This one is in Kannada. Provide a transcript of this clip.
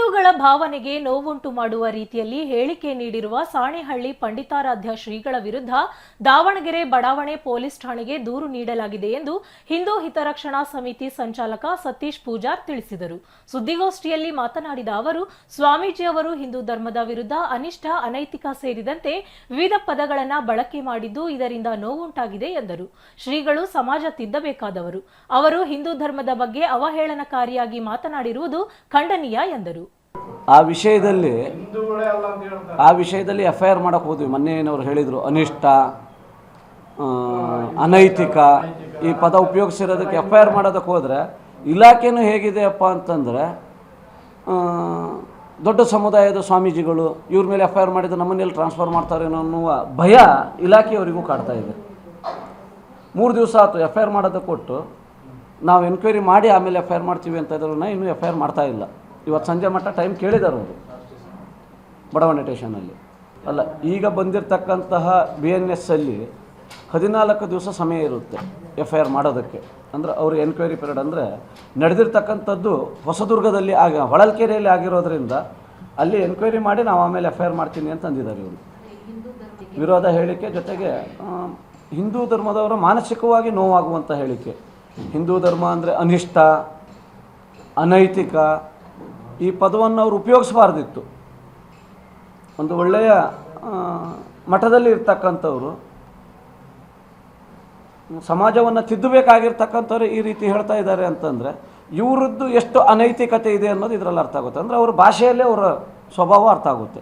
ಹಿಂದೂಗಳ ಭಾವನೆಗೆ ನೋವುಂಟು ಮಾಡುವ ರೀತಿಯಲ್ಲಿ ಹೇಳಿಕೆ ನೀಡಿರುವ ಸಾಣೆಹಳ್ಳಿ ಪಂಡಿತಾರಾಧ್ಯ ಶ್ರೀಗಳ ವಿರುದ್ಧ ದಾವಣಗೆರೆ ಬಡಾವಣೆ ಪೊಲೀಸ್ ಠಾಣೆಗೆ ದೂರು ನೀಡಲಾಗಿದೆ ಎಂದು ಹಿಂದೂ ಹಿತರಕ್ಷಣಾ ಸಮಿತಿ ಸಂಚಾಲಕ ಸತೀಶ್ ಪೂಜಾರ್ ತಿಳಿಸಿದರು. ಸುದ್ದಿಗೋಷ್ಠಿಯಲ್ಲಿ ಮಾತನಾಡಿದ ಅವರು, ಸ್ವಾಮೀಜಿ ಅವರು ಹಿಂದೂ ಧರ್ಮದ ವಿರುದ್ಧ ಅನಿಷ್ಠ, ಅನೈತಿಕ ಸೇರಿದಂತೆ ವಿವಿಧ ಪದಗಳನ್ನು ಬಳಕೆ ಮಾಡಿದ್ದು ಇದರಿಂದ ನೋವುಂಟಾಗಿದೆ ಎಂದರು. ಶ್ರೀಗಳು ಸಮಾಜ ತಿದ್ದಬೇಕಾದವರು. ಅವರು ಹಿಂದೂ ಧರ್ಮದ ಬಗ್ಗೆ ಅವಹೇಳನಕಾರಿಯಾಗಿ ಮಾತನಾಡಿರುವುದು ಖಂಡನೀಯ ಎಂದರು. ಆ ವಿಷಯದಲ್ಲಿ FIR ಮಾಡಕ್ಕೆ ಹೋದ್ವಿ. ಮೊನ್ನೆ ಏನವರು ಹೇಳಿದರು, ಅನಿಷ್ಟ, ಅನೈತಿಕ ಈ ಪದ ಉಪಯೋಗಿಸಿರೋದಕ್ಕೆ FIR ಮಾಡೋದಕ್ಕೆ ಹೋದರೆ ಇಲಾಖೆನೂ ಹೇಗಿದೆಯಪ್ಪ ಅಂತಂದರೆ, ದೊಡ್ಡ ಸಮುದಾಯದ ಸ್ವಾಮೀಜಿಗಳು ಇವ್ರ ಮೇಲೆ FIR ಮಾಡಿದರೆ ನಮ್ಮನ್ನೆಲ್ಲಿ ಟ್ರಾನ್ಸ್ಫರ್ ಮಾಡ್ತಾರೇನೋ ಅನ್ನುವ ಭಯ ಇಲಾಖೆಯವರಿಗೂ ಕಾಡ್ತಾ ಇದೆ. 3 ದಿವಸ ಆಯಿತು FIR ಮಾಡೋದಕ್ಕೆ ಕೊಟ್ಟು, ನಾವು ಎನ್ಕ್ವೈರಿ ಮಾಡಿ ಆಮೇಲೆ FIR ಮಾಡ್ತೀವಿ ಅಂತ ಇದ್ರು. ಇನ್ನೂ FIR ಮಾಡ್ತಾ ಇಲ್ಲ. ಇವತ್ತು ಸಂಜೆ ಮಟ್ಟ ಟೈಮ್ ಕೇಳಿದ್ದಾರೆ ಅವರು ಬಡಾವಣೆ ಸ್ಟೇಷನಲ್ಲಿ. ಅಲ್ಲ, ಈಗ ಬಂದಿರತಕ್ಕಂತಹ BNS ಅಲ್ಲಿ 14 ದಿವಸ ಸಮಯ ಇರುತ್ತೆ FIR ಮಾಡೋದಕ್ಕೆ. ಅಂದರೆ ಅವರು ಎನ್ಕ್ವೈರಿ ಪೀರಿಯಡ್ ಅಂದರೆ ನಡೆದಿರ್ತಕ್ಕಂಥದ್ದು ಹೊಸದುರ್ಗದಲ್ಲಿ ಹೊಳಲ್ಕೆರೆಯಲ್ಲಿ ಆಗಿರೋದ್ರಿಂದ ಅಲ್ಲಿ ಎನ್ಕ್ವೈರಿ ಮಾಡಿ ನಾವು ಆಮೇಲೆ FIR ಮಾಡ್ತೀನಿ ಅಂತ ಅಂದಿದ್ದಾರೆ ಇವರು. ವಿರೋಧ ಹೇಳಿಕೆ ಜೊತೆಗೆ ಹಿಂದೂ ಧರ್ಮದವರ ಮಾನಸಿಕವಾಗಿ ನೋವಾಗುವಂಥ ಹೇಳಿಕೆ. ಹಿಂದೂ ಧರ್ಮ ಅಂದರೆ ಅನಿಷ್ಟ, ಅನೈತಿಕ ಈ ಪದವನ್ನು ಅವರು ಉಪಯೋಗಿಸಬಾರ್ದಿತ್ತು. ಒಂದು ಒಳ್ಳೆಯ ಮಠದಲ್ಲಿ ಇರ್ತಕ್ಕಂಥವ್ರು, ಸಮಾಜವನ್ನು ತಿದ್ದಬೇಕಾಗಿರ್ತಕ್ಕಂಥವ್ರು ಈ ರೀತಿ ಹೇಳ್ತಾ ಇದ್ದಾರೆ ಅಂತಂದರೆ ಇವರದ್ದು ಎಷ್ಟು ಅನೈತಿಕತೆ ಇದೆ ಅನ್ನೋದು ಇದರಲ್ಲಿ ಅರ್ಥ ಆಗುತ್ತೆ. ಅಂದರೆ ಅವ್ರ ಭಾಷೆಯಲ್ಲೇ ಅವರ ಸ್ವಭಾವ ಅರ್ಥ ಆಗುತ್ತೆ.